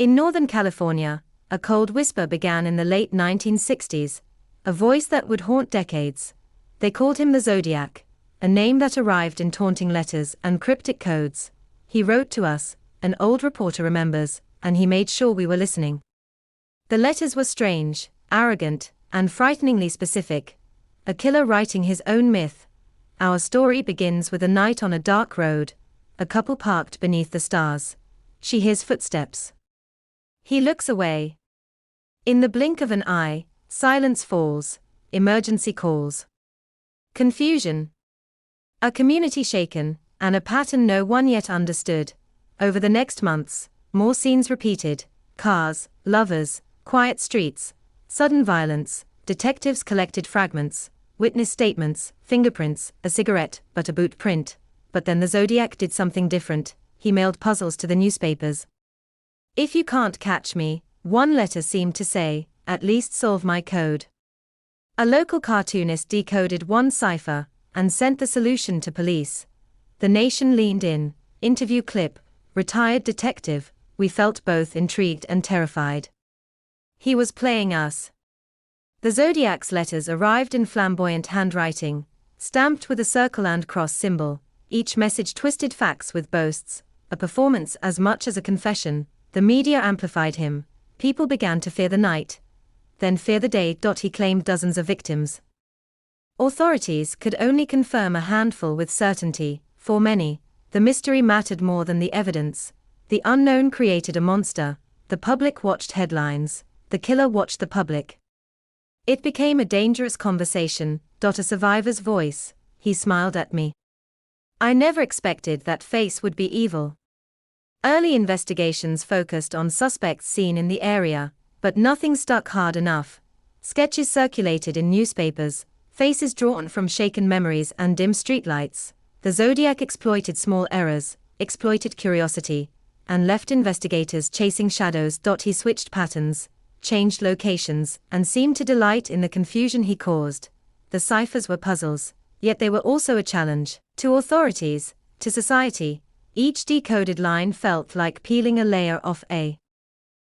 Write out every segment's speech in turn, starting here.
In Northern California, a cold whisper began in the late 1960s, a voice that would haunt decades. They called him the Zodiac, a name that arrived in taunting letters and cryptic codes. He wrote to us, an old reporter remembers, and he made sure we were listening. The letters were strange, arrogant, and frighteningly specific. A killer writing his own myth. Our story begins with a night on a dark road, a couple parked beneath the stars. She hears footsteps. He looks away. In the blink of an eye, silence falls, emergency calls. Confusion. A community shaken, and a pattern no one yet understood. Over the next months, more scenes repeated: cars, lovers, quiet streets, sudden violence. Detectives collected fragments, witness statements, fingerprints, a cigarette, but a boot print. But then the Zodiac did something different. He mailed puzzles to the newspapers. If you can't catch me, one letter seemed to say, at least solve my code. A local cartoonist decoded one cipher and sent the solution to police. The nation leaned in. Interview clip: retired detective. We felt both intrigued and terrified. He was playing us. The Zodiac's letters arrived in flamboyant handwriting, stamped with a circle and cross symbol. Each message twisted facts with boasts, a performance as much as a confession. The media amplified him. People began to fear the night, then fear the day. He claimed dozens of victims. Authorities could only confirm a handful with certainty. For many, the mystery mattered more than the evidence. The unknown created a monster. The public watched headlines. The killer watched the public. It became a dangerous conversation. A survivor's voice. He smiled at me. I never expected that face would be evil. Early investigations focused on suspects seen in the area, but nothing stuck hard enough. Sketches circulated in newspapers, faces drawn from shaken memories and dim streetlights. The Zodiac exploited small errors, exploited curiosity, and left investigators chasing shadows. He switched patterns, changed locations, and seemed to delight in the confusion he caused. The ciphers were puzzles, yet they were also a challenge to authorities, to society. Each decoded line felt like peeling a layer off a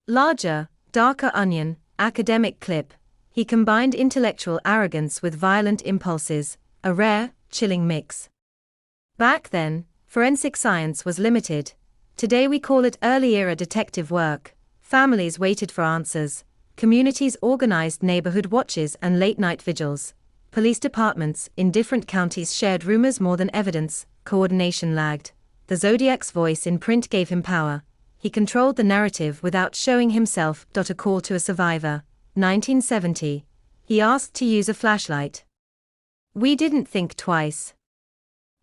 larger, darker onion. Academic clip: he combined intellectual arrogance with violent impulses, a rare, chilling mix. Back then, forensic science was limited. Today we call it early-era detective work. Families waited for answers. Communities organized neighborhood watches and late-night vigils. Police departments in different counties shared rumors more than evidence. Coordination lagged. The Zodiac's voice in print gave him power. He controlled the narrative without showing himself. A call to a survivor. 1970. He asked to use a flashlight. We didn't think twice.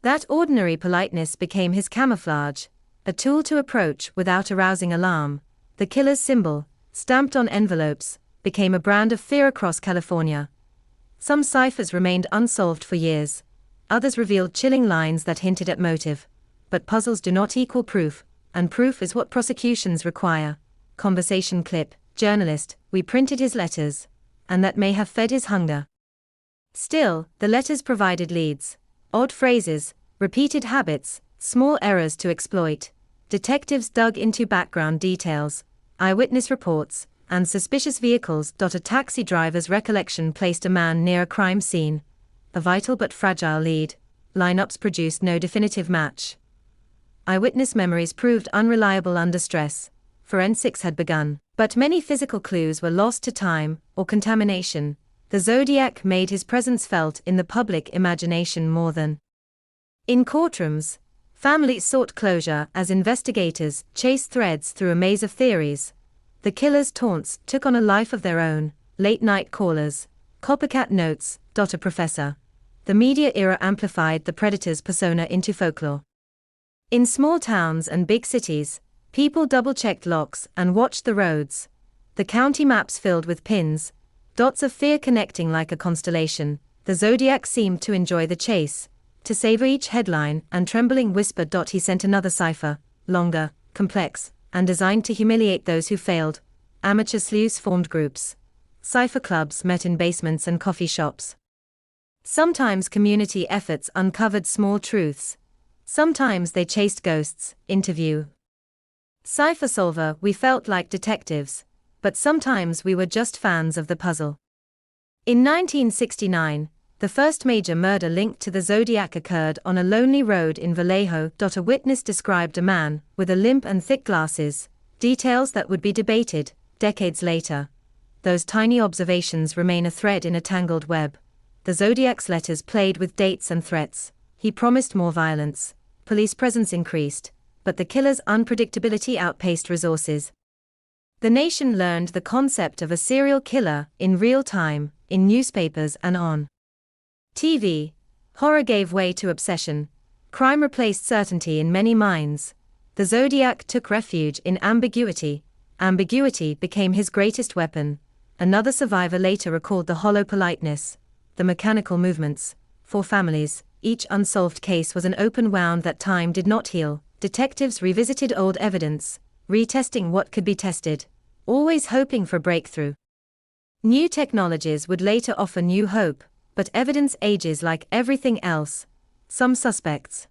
That ordinary politeness became his camouflage, a tool to approach without arousing alarm. The killer's symbol, stamped on envelopes, became a brand of fear across California. Some ciphers remained unsolved for years. Others revealed chilling lines that hinted at motive. But puzzles do not equal proof, and proof is what prosecutions require. Conversation clip: journalist: we printed his letters, and that may have fed his hunger. Still, the letters provided leads. Odd phrases, repeated habits, small errors to exploit. Detectives dug into background details, eyewitness reports, and suspicious vehicles. A taxi driver's recollection placed a man near a crime scene. A vital but fragile lead. Lineups produced no definitive match. Eyewitness memories proved unreliable under stress. Forensics had begun, but many physical clues were lost to time or contamination. The Zodiac made his presence felt in the public imagination more than in courtrooms. Families sought closure as investigators chased threads through a maze of theories. The killer's taunts took on a life of their own. Late-night callers, copycat notes. A professor. The media era amplified the predator's persona into folklore. In small towns and big cities, people double-checked locks and watched the roads. The county maps filled with pins, dots of fear connecting like a constellation. The Zodiac seemed to enjoy the chase, to savor each headline and trembling whisper. He sent another cipher, longer, complex, and designed to humiliate those who failed. Amateur sleuths formed groups. Cipher clubs met in basements and coffee shops. Sometimes community efforts uncovered small truths. Sometimes they chased ghosts. Interview Cipher solver, we felt like detectives, but sometimes we were just fans of the puzzle. In 1969, the first major murder linked to the Zodiac occurred on a lonely road in Vallejo. A witness described a man with a limp and thick glasses, details that would be debated decades later. Those tiny observations remain a thread in a tangled web. The Zodiac's letters played with dates and threats. He promised more violence. Police presence increased, but the killer's unpredictability outpaced resources. The nation learned the concept of a serial killer in real time, in newspapers and on TV. Horror gave way to obsession. Crime replaced certainty in many minds. The Zodiac took refuge in ambiguity. Ambiguity became his greatest weapon. Another survivor later recalled the hollow politeness, the mechanical movements. For families, each unsolved case was an open wound that time did not heal. Detectives revisited old evidence, retesting what could be tested, always hoping for breakthrough. New technologies would later offer new hope, but evidence ages like everything else. Some suspects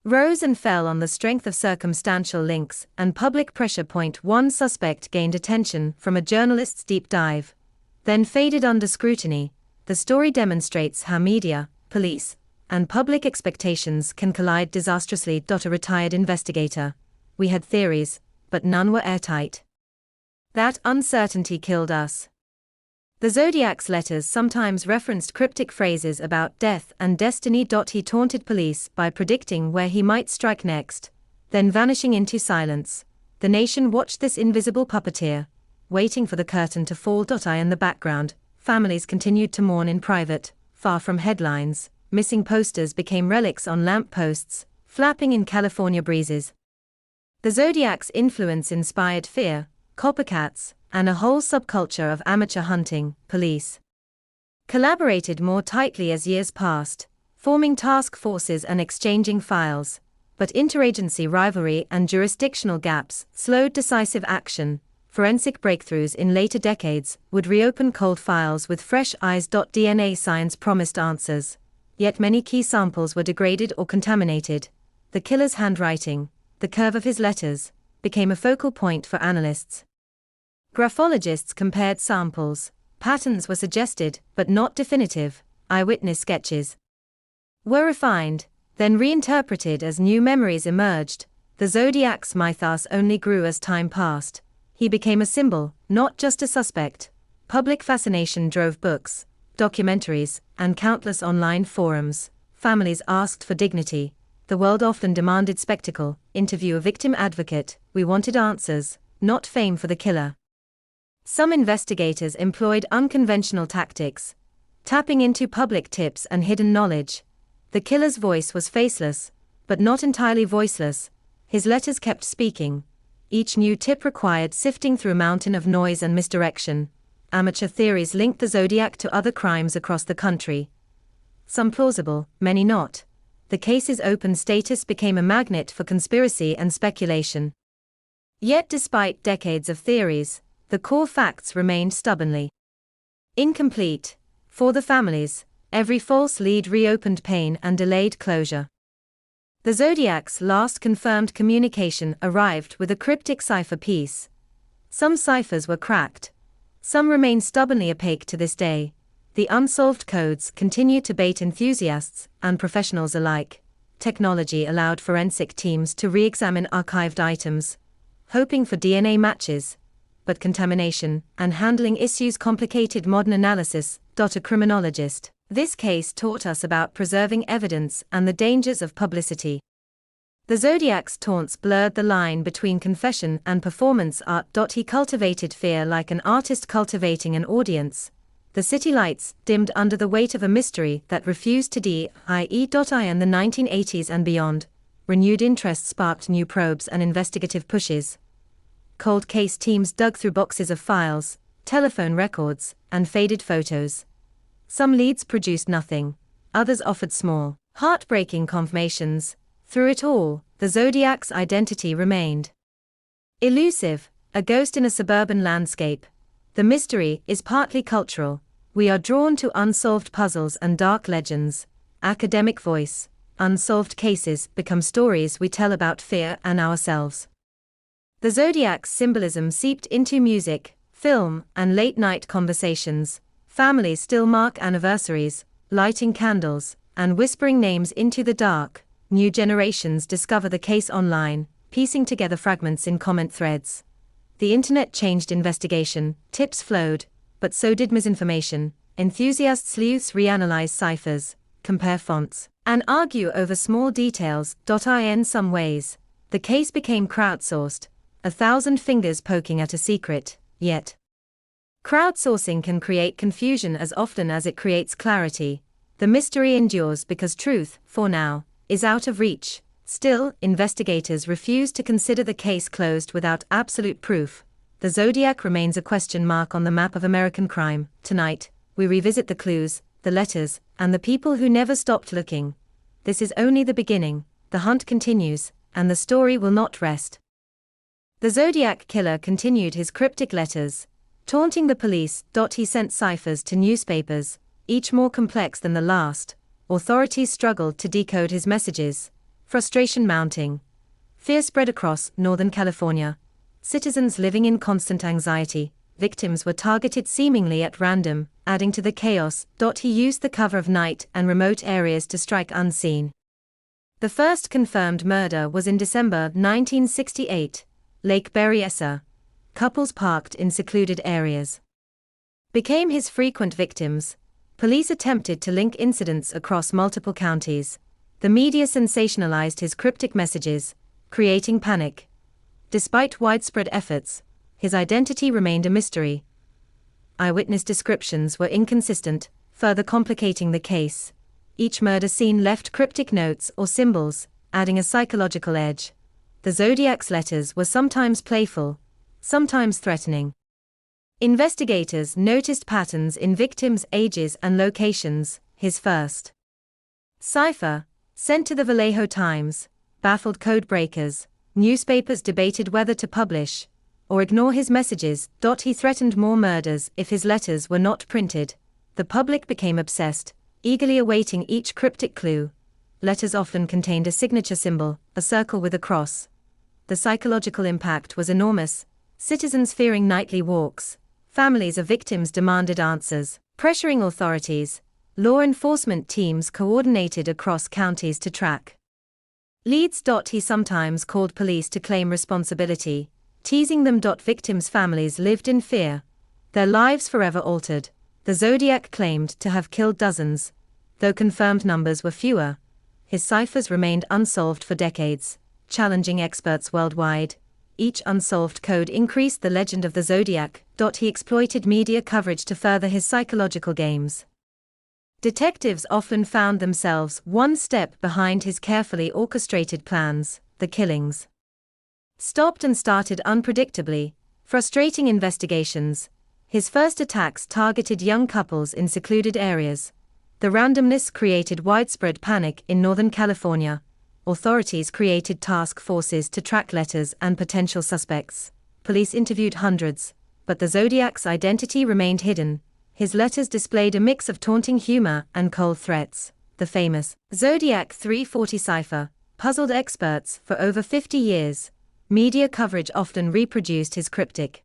rose and fell on the strength of circumstantial links and public pressure. One suspect gained attention from a journalist's deep dive, then faded under scrutiny. The story demonstrates how media, police, and public expectations can collide disastrously. A retired investigator. We had theories, but none were airtight. That uncertainty killed us. The Zodiac's letters sometimes referenced cryptic phrases about death and destiny. He taunted police by predicting where he might strike next, then vanishing into silence. The nation watched this invisible puppeteer, waiting for the curtain to fall. In the background, families continued to mourn in private, far from headlines. Missing posters became relics on lamp posts, flapping in California breezes. The Zodiac's influence inspired fear, copycats, and a whole subculture of amateur hunting. Police collaborated more tightly as years passed, forming task forces and exchanging files, but interagency rivalry and jurisdictional gaps slowed decisive action. Forensic breakthroughs in later decades would reopen cold files with fresh eyes. DNA science promised answers, yet many key samples were degraded or contaminated. The killer's handwriting, the curve of his letters, became a focal point for analysts. Graphologists compared samples. Patterns were suggested, but not definitive. Eyewitness sketches were refined, then reinterpreted as new memories emerged. The Zodiac's mythos only grew as time passed. He became a symbol, not just a suspect. Public fascination drove books, documentaries, and countless online forums. Families asked for dignity. The world often demanded spectacle. Interview a victim advocate. We wanted answers, not fame for the killer. Some investigators employed unconventional tactics, tapping into public tips and hidden knowledge. The killer's voice was faceless, but not entirely voiceless. His letters kept speaking. Each new tip required sifting through a mountain of noise and misdirection. Amateur theories linked the Zodiac to other crimes across the country. Some plausible, many not. The case's open status became a magnet for conspiracy and speculation. Yet despite decades of theories, the core facts remained stubbornly incomplete. For the families, every false lead reopened pain and delayed closure. The Zodiac's last confirmed communication arrived with a cryptic cipher piece. Some ciphers were cracked. Some remain stubbornly opaque to this day. The unsolved codes continue to bait enthusiasts and professionals alike. Technology allowed forensic teams to re-examine archived items, hoping for DNA matches, but contamination and handling issues complicated modern analysis. A criminologist. This case taught us about preserving evidence and the dangers of publicity. The Zodiac's taunts blurred the line between confession and performance art. He cultivated fear like an artist cultivating an audience. The city lights dimmed under the weight of a mystery that refused to die. In the 1980s and beyond, renewed interest sparked new probes and investigative pushes. Cold case teams dug through boxes of files, telephone records, and faded photos. Some leads produced nothing, others offered small, heartbreaking confirmations. Through it all, the Zodiac's identity remained elusive, a ghost in a suburban landscape. The mystery is partly cultural. We are drawn to unsolved puzzles and dark legends. Academic voice. Unsolved cases become stories we tell about fear and ourselves. The Zodiac's symbolism seeped into music, film, and late-night conversations. Families still mark anniversaries, lighting candles, and whispering names into the dark. New generations discover the case online, piecing together fragments in comment threads. The internet changed investigation, tips flowed, but so did misinformation. Enthusiasts sleuths reanalyze ciphers, compare fonts, and argue over small details. In some ways, the case became crowdsourced, 1,000 fingers poking at a secret, yet crowdsourcing can create confusion as often as it creates clarity. The mystery endures because truth, for now, is out of reach. Still, investigators refuse to consider the case closed without absolute proof. The Zodiac remains a question mark on the map of American crime. Tonight, we revisit the clues, the letters, and the people who never stopped looking. This is only the beginning. The hunt continues, and the story will not rest. The Zodiac Killer continued his cryptic letters, taunting the police. He sent ciphers to newspapers, each more complex than the last. Authorities struggled to decode his messages. Frustration mounting. Fear spread across Northern California. Citizens living in constant anxiety. Victims were targeted seemingly at random, adding to the chaos. He used the cover of night and remote areas to strike unseen. The first confirmed murder was in December 1968, Lake Berryessa. Couples parked in secluded areas became his frequent victims. Police attempted to link incidents across multiple counties. The media sensationalized his cryptic messages, creating panic. Despite widespread efforts, his identity remained a mystery. Eyewitness descriptions were inconsistent, further complicating the case. Each murder scene left cryptic notes or symbols, adding a psychological edge. The Zodiac's letters were sometimes playful, sometimes threatening. Investigators noticed patterns in victims' ages and locations. His first cipher, sent to the Vallejo Times, baffled code breakers. Newspapers debated whether to publish or ignore his messages. He threatened more murders if his letters were not printed. The public became obsessed, eagerly awaiting each cryptic clue. Letters often contained a signature symbol, a circle with a cross. The psychological impact was enormous. Citizens fearing nightly walks. Families of victims demanded answers, pressuring authorities. Law enforcement teams coordinated across counties to track leads. He sometimes called police to claim responsibility, teasing them. Victims' families lived in fear, their lives forever altered. The Zodiac claimed to have killed dozens, though confirmed numbers were fewer. His ciphers remained unsolved for decades, challenging experts worldwide. Each unsolved code increased the legend of the Zodiac. He exploited media coverage to further his psychological games. Detectives often found themselves one step behind his carefully orchestrated plans. The killings stopped and started unpredictably, frustrating investigations. His first attacks targeted young couples in secluded areas. The randomness created widespread panic in Northern California. Authorities created task forces to track letters and potential suspects. Police interviewed hundreds, but the Zodiac's identity remained hidden. His letters displayed a mix of taunting humor and cold threats. The famous Zodiac 340 cipher puzzled experts for over 50 years. Media coverage often reproduced his cryptic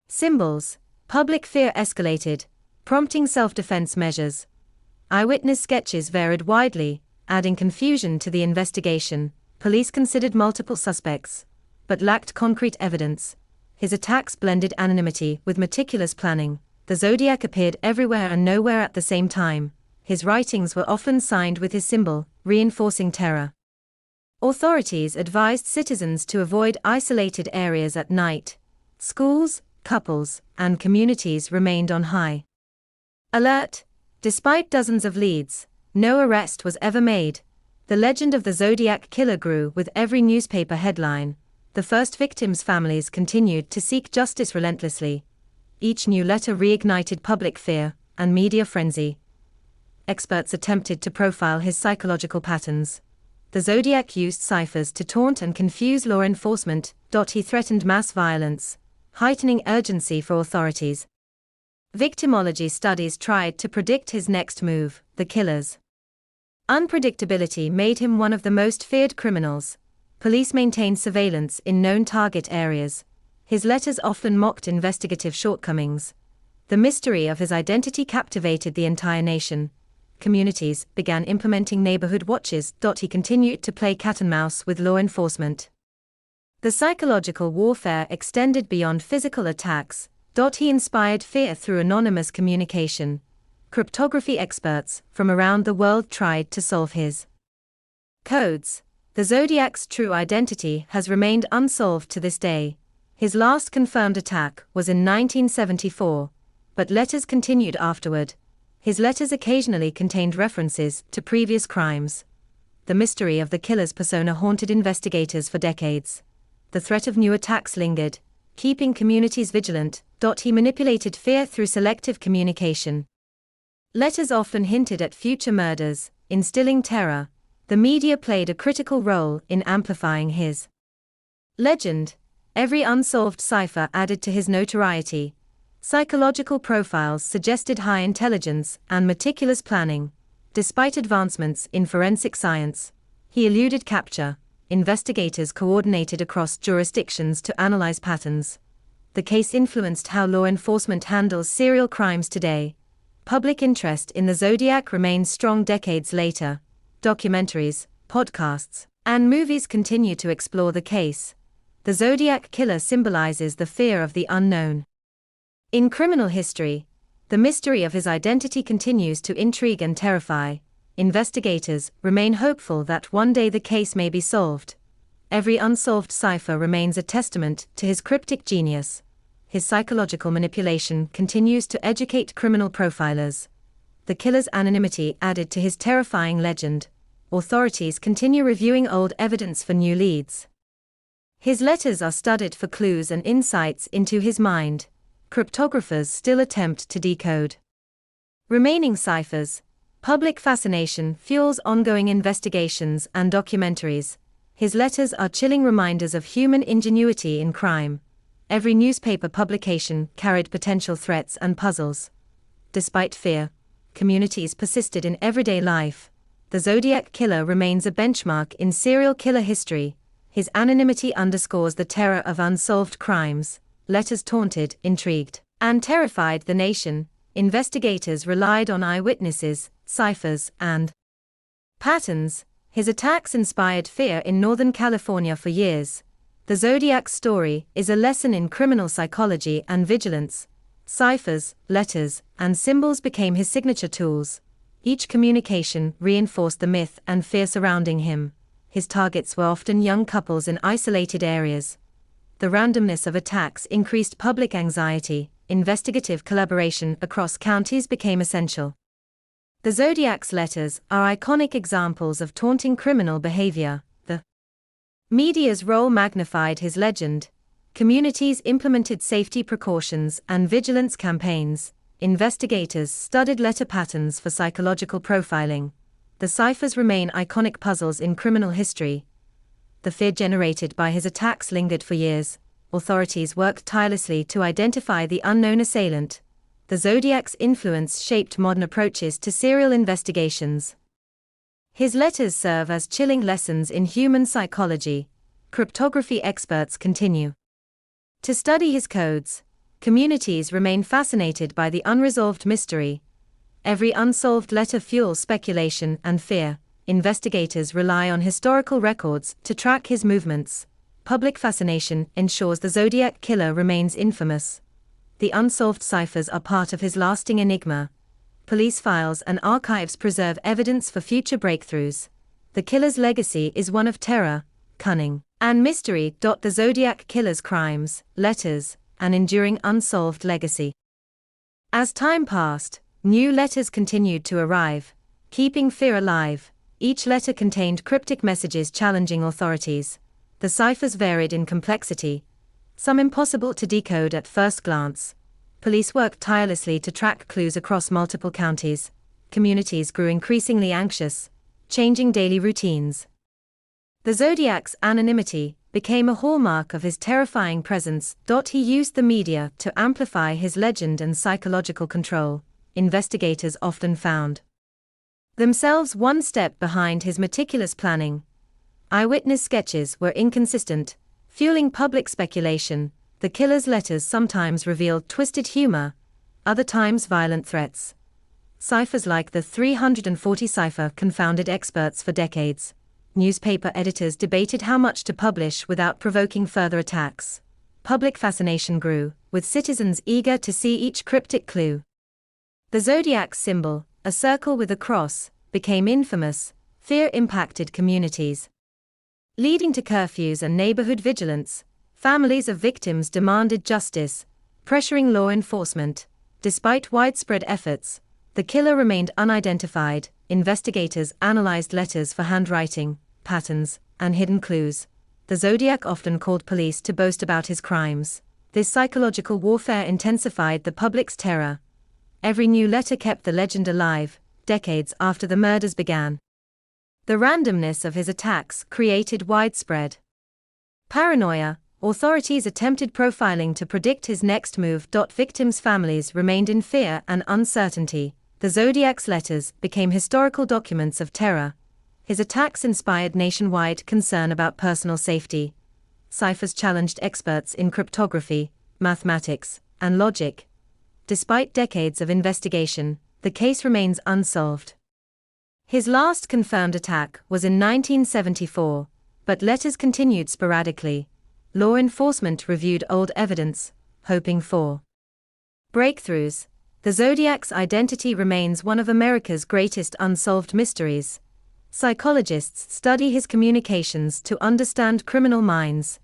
symbols. Public fear escalated, prompting self-defense measures. Eyewitness sketches varied widely, adding confusion to the investigation. Police considered multiple suspects, but lacked concrete evidence. His attacks blended anonymity with meticulous planning. The Zodiac appeared everywhere and nowhere at the same time. His writings were often signed with his symbol, reinforcing terror. Authorities advised citizens to avoid isolated areas at night. Schools, couples, and communities remained on high alert. Despite dozens of leads, no arrest was ever made. The legend of the Zodiac Killer grew with every newspaper headline. The first victims' families continued to seek justice relentlessly. Each new letter reignited public fear and media frenzy. Experts attempted to profile his psychological patterns. The Zodiac used ciphers to taunt and confuse law enforcement. He threatened mass violence, heightening urgency for authorities. Victimology studies tried to predict his next move. The killer's unpredictability made him one of the most feared criminals. Police maintained surveillance in known target areas. His letters often mocked investigative shortcomings. The mystery of his identity captivated the entire nation. Communities began implementing neighborhood watches. He continued to play cat and mouse with law enforcement. The psychological warfare extended beyond physical attacks. He inspired fear through anonymous communication. Cryptography experts from around the world tried to solve his codes. The Zodiac's true identity has remained unsolved to this day. His last confirmed attack was in 1974, but letters continued afterward. His letters occasionally contained references to previous crimes. The mystery of the killer's persona haunted investigators for decades. The threat of new attacks lingered, keeping communities vigilant. He manipulated fear through selective communication. Letters often hinted at future murders, instilling terror. The media played a critical role in amplifying his legend. Every unsolved cipher added to his notoriety. Psychological profiles suggested high intelligence and meticulous planning. Despite advancements in forensic science, he eluded capture. Investigators coordinated across jurisdictions to analyze patterns. The case influenced how law enforcement handles serial crimes today. Public interest in the Zodiac remains strong decades later. Documentaries, podcasts, and movies continue to explore the case. The Zodiac Killer symbolizes the fear of the unknown. In criminal history, the mystery of his identity continues to intrigue and terrify. Investigators remain hopeful that one day the case may be solved. Every unsolved cipher remains a testament to his cryptic genius. His psychological manipulation continues to educate criminal profilers. The killer's anonymity added to his terrifying legend. Authorities continue reviewing old evidence for new leads. His letters are studied for clues and insights into his mind. Cryptographers still attempt to decode remaining ciphers. Public fascination fuels ongoing investigations and documentaries. His letters are chilling reminders of human ingenuity in crime. Every newspaper publication carried potential threats and puzzles. Despite fear, communities persisted in everyday life. The Zodiac Killer remains a benchmark in serial killer history. His anonymity underscores the terror of unsolved crimes. Letters taunted, intrigued, and terrified the nation. Investigators relied on eyewitnesses, ciphers, and patterns. His attacks inspired fear in Northern California for years. The Zodiac's story is a lesson in criminal psychology and vigilance. Ciphers, letters, and symbols became his signature tools. Each communication reinforced the myth and fear surrounding him. His targets were often young couples in isolated areas. The randomness of attacks increased public anxiety. Investigative collaboration across counties became essential. The Zodiac's letters are iconic examples of taunting criminal behavior. The media's role magnified his legend. Communities implemented safety precautions and vigilance campaigns. Investigators studied letter patterns for psychological profiling. The ciphers remain iconic puzzles in criminal history. The fear generated by his attacks lingered for years. Authorities worked tirelessly to identify the unknown assailant. The Zodiac's influence shaped modern approaches to serial investigations. His letters serve as chilling lessons in human psychology. Cryptography experts continue to study his codes. Communities remain fascinated by the unresolved mystery. Every unsolved letter fuels speculation and fear. Investigators rely on historical records to track his movements. Public fascination ensures the Zodiac Killer remains infamous. The unsolved ciphers are part of his lasting enigma. Police files and archives preserve evidence for future breakthroughs. The killer's legacy is one of terror, cunning, and mystery. The Zodiac Killer's crimes, letters, an enduring unsolved legacy. As time passed, new letters continued to arrive, keeping fear alive. Each letter contained cryptic messages challenging authorities. The ciphers varied in complexity, some impossible to decode at first glance. Police worked tirelessly to track clues across multiple counties. Communities grew increasingly anxious, changing daily routines. The Zodiac's anonymity became a hallmark of his terrifying presence. He used the media to amplify his legend and psychological control. Investigators often found themselves one step behind his meticulous planning. Eyewitness sketches were inconsistent, fueling public speculation. The killer's letters sometimes revealed twisted humor, other times violent threats. Ciphers like the 340 cipher confounded experts for decades. Newspaper editors debated how much to publish without provoking further attacks. Public fascination grew, with citizens eager to see each cryptic clue. The Zodiac symbol, a circle with a cross, became infamous. Fear impacted communities, leading to curfews and neighborhood vigilance. Families of victims demanded justice, pressuring law enforcement. Despite widespread efforts, the killer remained unidentified. Investigators analyzed letters for handwriting, patterns, and hidden clues. The Zodiac often called police to boast about his crimes. This psychological warfare intensified the public's terror. Every new letter kept the legend alive, decades after the murders began. The randomness of his attacks created widespread paranoia. Authorities attempted profiling to predict his next move. Victims' families remained in fear and uncertainty. The Zodiac's letters became historical documents of terror. His attacks inspired nationwide concern about personal safety. Ciphers challenged experts in cryptography, mathematics, and logic. Despite decades of investigation, the case remains unsolved. His last confirmed attack was in 1974, but letters continued sporadically. Law enforcement reviewed old evidence, hoping for breakthroughs. The Zodiac's identity remains one of America's greatest unsolved mysteries. Psychologists study his communications to understand criminal minds.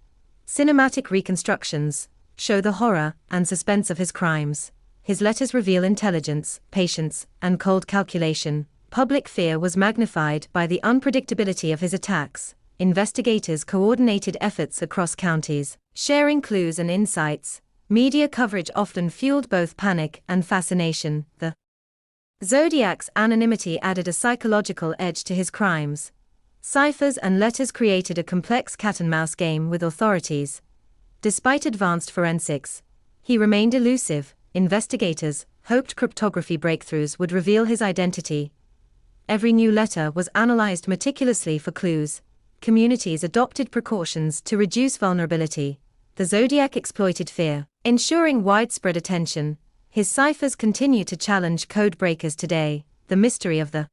Cinematic reconstructions show the horror and suspense of his crimes. His letters reveal intelligence, patience, and cold calculation. Public fear was magnified by the unpredictability of his attacks. Investigators coordinated efforts across counties, sharing clues and insights. Media coverage often fueled both panic and fascination. The Zodiac's anonymity added a psychological edge to his crimes. Ciphers and letters created a complex cat-and-mouse game with authorities. Despite advanced forensics, he remained elusive. Investigators hoped cryptography breakthroughs would reveal his identity. Every new letter was analyzed meticulously for clues. Communities adopted precautions to reduce vulnerability. The Zodiac exploited fear, ensuring widespread attention. His ciphers continue to challenge code breakers today. The mystery of the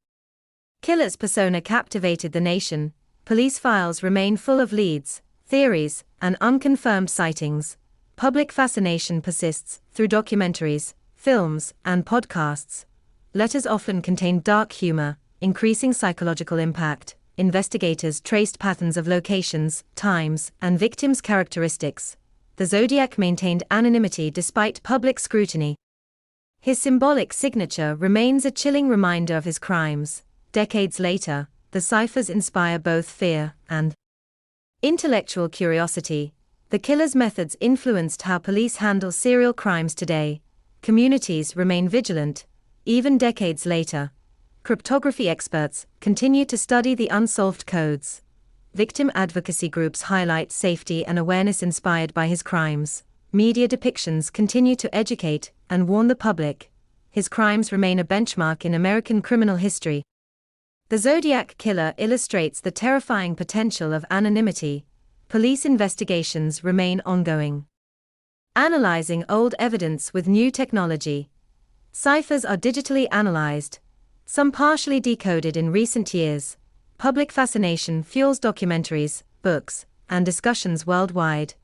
killer's persona captivated the nation. Police files remain full of leads, theories, and unconfirmed sightings. Public fascination persists through documentaries, films, and podcasts. Letters often contain dark humor, increasing psychological impact. Investigators traced patterns of locations, times, and victims' characteristics. The Zodiac maintained anonymity despite public scrutiny. His symbolic signature remains a chilling reminder of his crimes. Decades later, the ciphers inspire both fear and intellectual curiosity. The killer's methods influenced how police handle serial crimes today. Communities remain vigilant, even decades later. Cryptography experts continue to study the unsolved codes. Victim advocacy groups highlight safety and awareness inspired by his crimes. Media depictions continue to educate and warn the public. His crimes remain a benchmark in American criminal history. The Zodiac Killer illustrates the terrifying potential of anonymity. Police investigations remain ongoing. Analyzing old evidence with new technology. Ciphers are digitally analyzed, some partially decoded in recent years. Public fascination fuels documentaries, books, and discussions worldwide.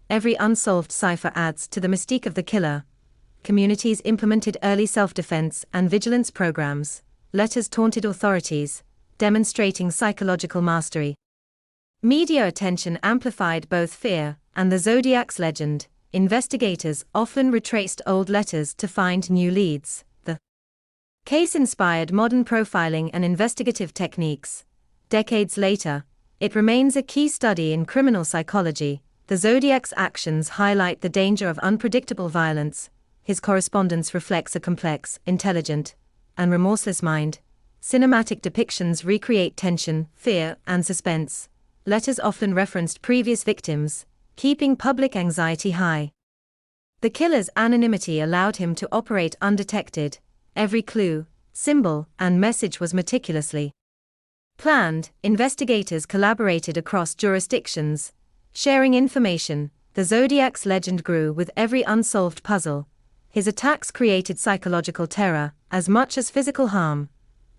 Every unsolved cipher adds to the mystique of the killer. Communities implemented early self-defense and vigilance programs. Letters taunted authorities, demonstrating psychological mastery. Media attention amplified both fear and the Zodiac's legend. Investigators often retraced old letters to find new leads. The case inspired modern profiling and investigative techniques. Decades later, it remains a key study in criminal psychology. The Zodiac's actions highlight the danger of unpredictable violence. His correspondence reflects a complex, intelligent, and remorseless mind. Cinematic depictions recreate tension, fear, and suspense. Letters often referenced previous victims, keeping public anxiety high. The killer's anonymity allowed him to operate undetected. Every clue, symbol, and message was meticulously Planned, investigators collaborated across jurisdictions, sharing information. The Zodiac's legend grew with every unsolved puzzle. His attacks created psychological terror, as much as physical harm.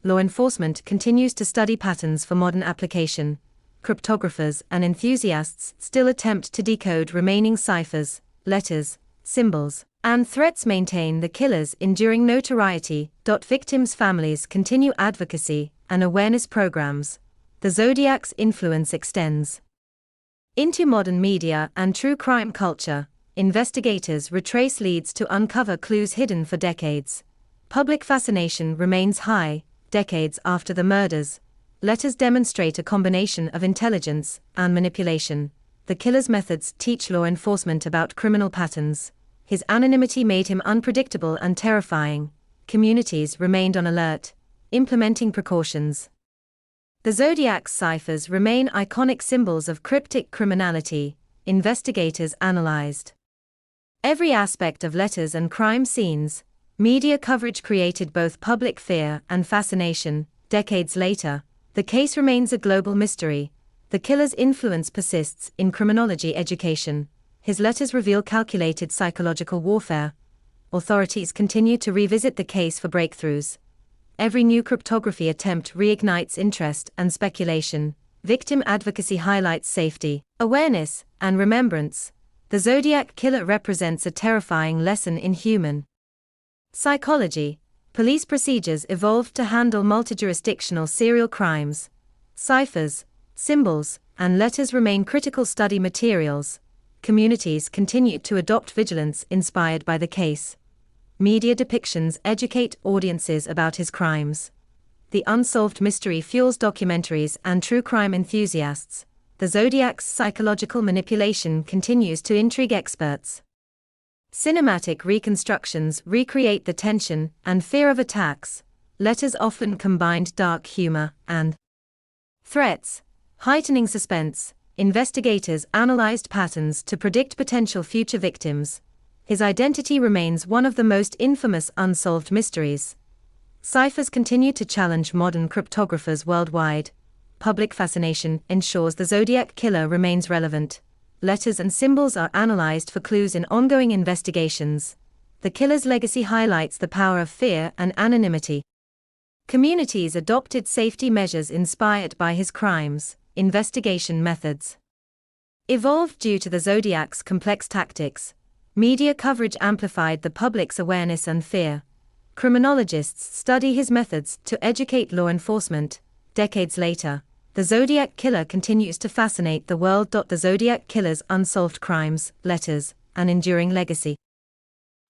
Law enforcement continues to study patterns for modern application. Cryptographers and enthusiasts still attempt to decode remaining ciphers, letters, symbols, and threats maintain the killer's enduring notoriety. Victims' families continue advocacy and awareness programs. The Zodiac's influence extends into modern media and true crime culture. Investigators retrace leads to uncover clues hidden for decades. Public fascination remains high, decades after the murders. Letters demonstrate a combination of intelligence and manipulation. The killer's methods teach law enforcement about criminal patterns. His anonymity made him unpredictable and terrifying. Communities remained on alert, implementing precautions. The Zodiac's ciphers remain iconic symbols of cryptic criminality. Investigators analyzed every aspect of letters and crime scenes. Media coverage created both public fear and fascination. Decades later, the case remains a global mystery. The killer's influence persists in criminology education. His letters reveal calculated psychological warfare. Authorities continue to revisit the case for breakthroughs. Every new cryptography attempt reignites interest and speculation. Victim advocacy highlights safety, awareness, and remembrance. The Zodiac Killer represents a terrifying lesson in human psychology. Police procedures evolved to handle multi-jurisdictional serial crimes. Ciphers, symbols, and letters remain critical study materials. Communities continue to adopt vigilance inspired by the case. Media depictions educate audiences about his crimes. The unsolved mystery fuels documentaries and true crime enthusiasts. The Zodiac's psychological manipulation continues to intrigue experts. Cinematic reconstructions recreate the tension and fear of attacks. Letters often combined dark humor and threats, heightening suspense. Investigators analyzed patterns to predict potential future victims. His identity remains one of the most infamous unsolved mysteries. Ciphers continue to challenge modern cryptographers worldwide. Public fascination ensures the Zodiac Killer remains relevant. Letters and symbols are analyzed for clues in ongoing investigations. The killer's legacy highlights the power of fear and anonymity. Communities adopted safety measures inspired by his crimes. Investigation methods evolved due to the Zodiac's complex tactics. Media coverage amplified the public's awareness and fear. Criminologists study his methods to educate law enforcement. Decades later, the Zodiac Killer continues to fascinate the world. The Zodiac Killer's unsolved crimes, letters, and enduring legacy.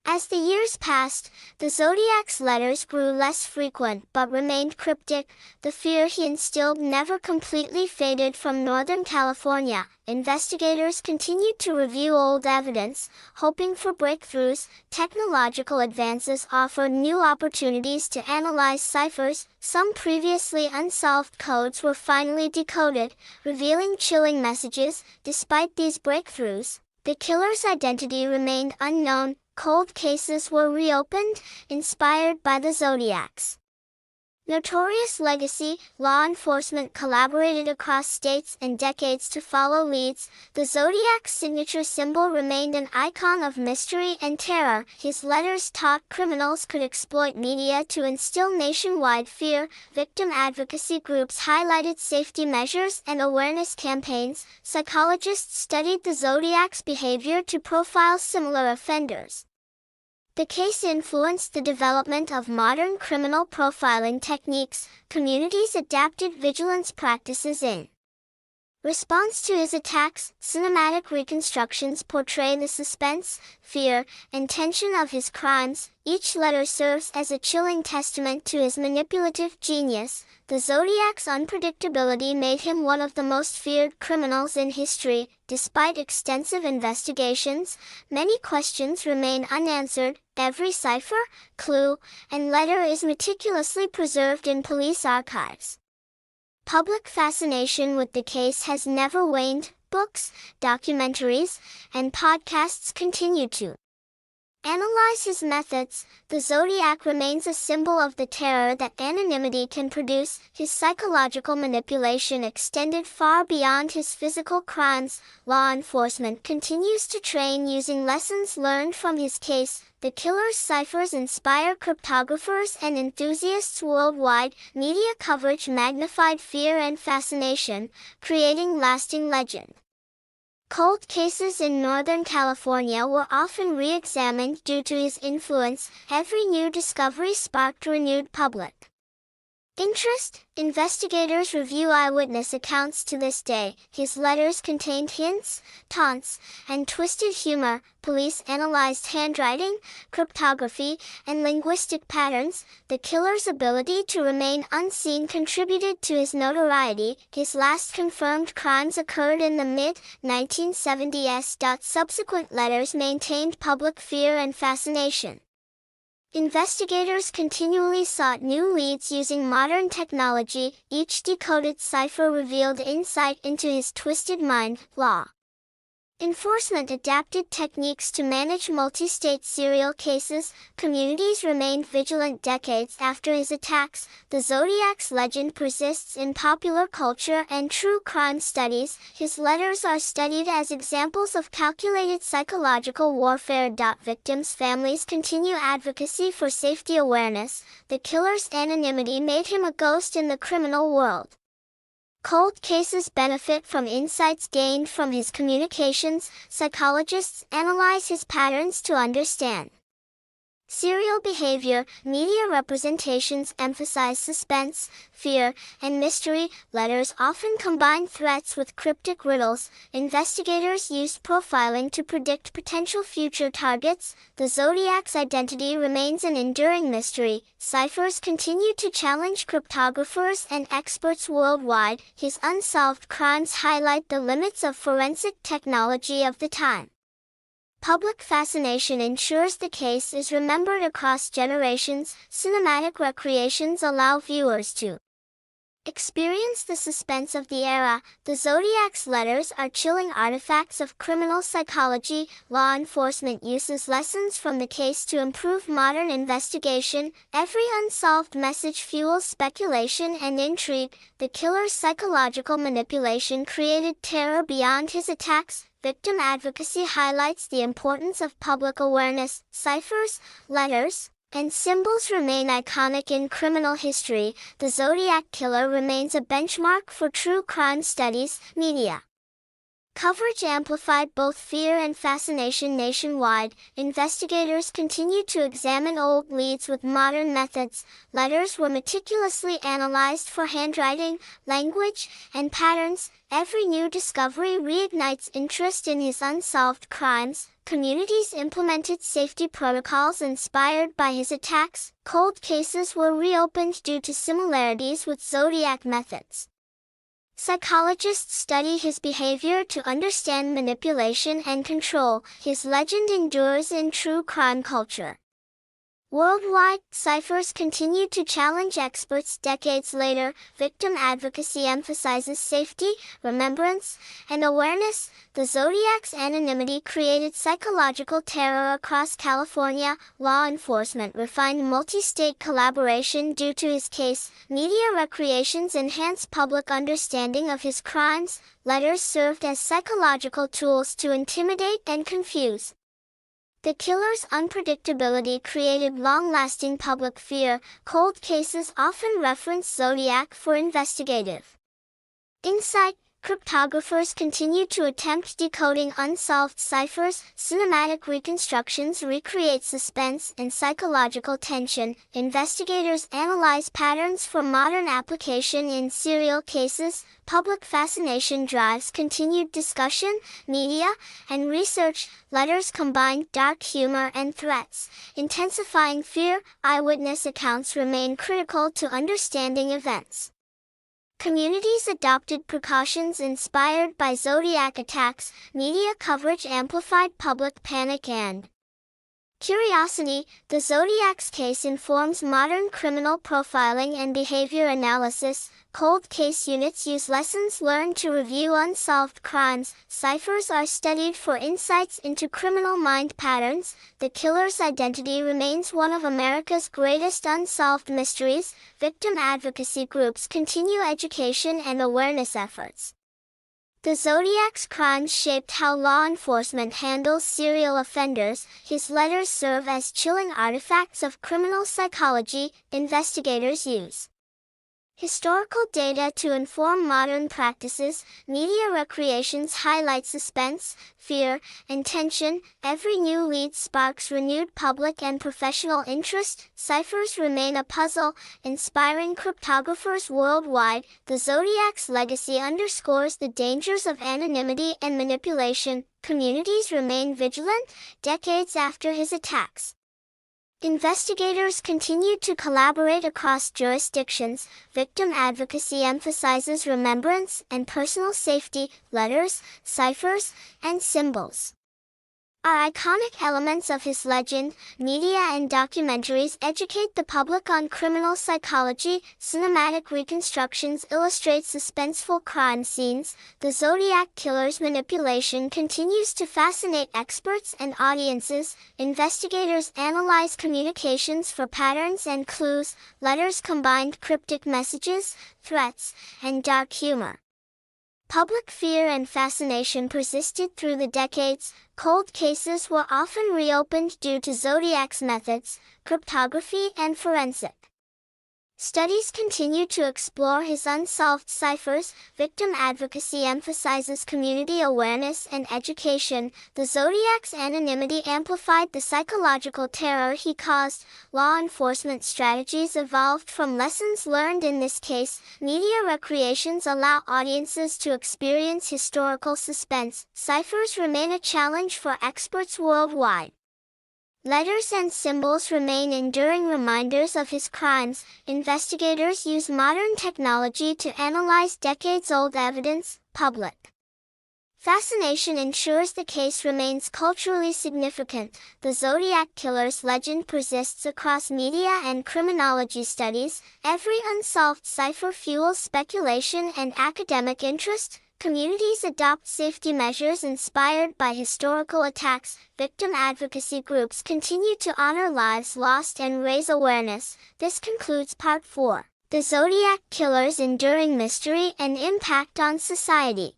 As the years passed, the Zodiac's letters grew less frequent but remained cryptic. The fear he instilled never completely faded from Northern California. Investigators continued to review old evidence, hoping for breakthroughs. Technological advances offered new opportunities to analyze ciphers. Some previously unsolved codes were finally decoded, revealing chilling messages. Despite these breakthroughs, the killer's identity remained unknown. Cold cases were reopened, inspired by the Zodiac's notorious legacy. Law enforcement collaborated across states and decades to follow leads. The Zodiac's signature symbol remained an icon of mystery and terror. His letters taught criminals could exploit media to instill nationwide fear. Victim advocacy groups highlighted safety measures and awareness campaigns. Psychologists studied the Zodiac's behavior to profile similar offenders. The case influenced the development of modern criminal profiling techniques. Communities adapted vigilance practices in response to his attacks. Cinematic reconstructions portray the suspense, fear, and tension of his crimes. Each letter serves as a chilling testament to his manipulative genius. The Zodiac's unpredictability made him one of the most feared criminals in history. Despite extensive investigations, many questions remain unanswered. Every cipher, clue, and letter is meticulously preserved in police archives. Public fascination with the case has never waned. Books, documentaries, and podcasts continue to Analyze his methods. The Zodiac remains a symbol of the terror that anonymity can produce. His psychological manipulation extended far beyond his physical crimes. Law enforcement continues to train using lessons learned from his case. The killer's ciphers inspire cryptographers and enthusiasts worldwide. Media coverage magnified fear and fascination, creating lasting legend. Cold cases in Northern California were often re-examined due to his influence. Every new discovery sparked renewed public interest. Investigators review eyewitness accounts to this day. His letters contained hints, taunts, and twisted humor. Police analyzed handwriting, cryptography, and linguistic patterns. The killer's ability to remain unseen contributed to his notoriety. His last confirmed crimes occurred in the mid-1970s. Subsequent letters maintained public fear and fascination. Investigators continually sought new leads using modern technology. Each decoded cipher revealed insight into his twisted mind. Law enforcement adapted techniques to manage multi-state serial cases. Communities remained vigilant decades after his attacks. The Zodiac's legend persists in popular culture and true crime studies. His letters are studied as examples of calculated psychological warfare. Victims' families continue advocacy for safety awareness. The killer's anonymity made him a ghost in the criminal world. Cold cases benefit from insights gained from his communications. Psychologists analyze his patterns to understand serial behavior. Media representations emphasize suspense, fear, and mystery. Letters often combine threats with cryptic riddles. Investigators used profiling to predict potential future targets. The Zodiac's identity remains an enduring mystery. Ciphers continue to challenge cryptographers and experts worldwide. His unsolved crimes highlight the limits of forensic technology of the time. Public fascination ensures the case is remembered across generations. Cinematic recreations allow viewers to experience the suspense of the era. The Zodiac's letters are chilling artifacts of criminal psychology. Law enforcement uses lessons from the case to improve modern investigation. Every unsolved message fuels speculation and intrigue. The killer's psychological manipulation created terror beyond his attacks. Victim advocacy highlights the importance of public awareness. Ciphers, letters, and symbols remain iconic in criminal history. The Zodiac Killer remains a benchmark for true crime studies. Media coverage amplified both fear and fascination nationwide. Investigators continue to examine old leads with modern methods. Letters were meticulously analyzed for handwriting, language, and patterns. Every new discovery reignites interest in his unsolved crimes. Communities implemented safety protocols inspired by his attacks. Cold cases were reopened due to similarities with Zodiac methods. Psychologists study his behavior to understand manipulation and control. His legend endures in true crime culture. Worldwide, ciphers continue to challenge experts decades later. Victim advocacy emphasizes safety, remembrance, and awareness. The Zodiac's anonymity created psychological terror across California. Law enforcement refined multi-state collaboration due to his case. Media recreations enhanced public understanding of his crimes. Letters served as psychological tools to intimidate and confuse. The killer's unpredictability created long-lasting public fear. Cold cases often reference Zodiac for investigative insight. Cryptographers continue to attempt decoding unsolved ciphers. Cinematic reconstructions recreate suspense and psychological tension. Investigators analyze patterns for modern application in serial cases. Public fascination drives continued discussion. Media and research. Letters combine dark humor and threats, intensifying fear. Eyewitness accounts remain critical to understanding events. Communities adopted precautions inspired by Zodiac attacks. Media coverage amplified public panic and Curiosity, the Zodiac's case informs modern criminal profiling and behavior analysis. Cold case units use lessons learned to review unsolved crimes. Ciphers are studied for insights into criminal mind patterns. The killer's identity remains one of America's greatest unsolved mysteries. Victim advocacy groups continue education and awareness efforts. The Zodiac's crimes shaped how law enforcement handles serial offenders. His letters serve as chilling artifacts of criminal psychology investigators use. Historical data to inform modern practices. Media recreations highlight suspense, fear, and tension. Every new lead sparks renewed public and professional interest. Ciphers remain a puzzle, inspiring cryptographers worldwide. The Zodiac's legacy underscores the dangers of anonymity and manipulation. Communities remain vigilant decades after his attacks. Investigators continue to collaborate across jurisdictions. Victim advocacy emphasizes remembrance and personal safety. Letters, ciphers, and symbols are iconic elements of his legend. Media and documentaries educate the public on criminal psychology. Cinematic reconstructions illustrate suspenseful crime scenes. The Zodiac Killer's manipulation continues to fascinate experts and audiences. Investigators analyze communications for patterns and clues. Letters combined cryptic messages, threats, and dark humor. Public fear and fascination persisted through the decades. Cold cases were often reopened due to Zodiac's methods, cryptography, and forensic studies continue to explore his unsolved ciphers. Victim advocacy emphasizes community awareness and education. The Zodiac's anonymity amplified the psychological terror he caused. Law enforcement strategies evolved from lessons learned in this case. Media recreations allow audiences to experience historical suspense. Ciphers remain a challenge for experts worldwide. Letters and symbols remain enduring reminders of his crimes. Investigators use modern technology to analyze decades-old evidence. Public fascination ensures the case remains culturally significant. The Zodiac Killer's legend persists across media and criminology studies. Every unsolved cipher fuels speculation and academic interest. Communities adopt safety measures inspired by historical attacks. Victim advocacy groups continue to honor lives lost and raise awareness. This concludes Part 4. The Zodiac Killer's enduring mystery and impact on society.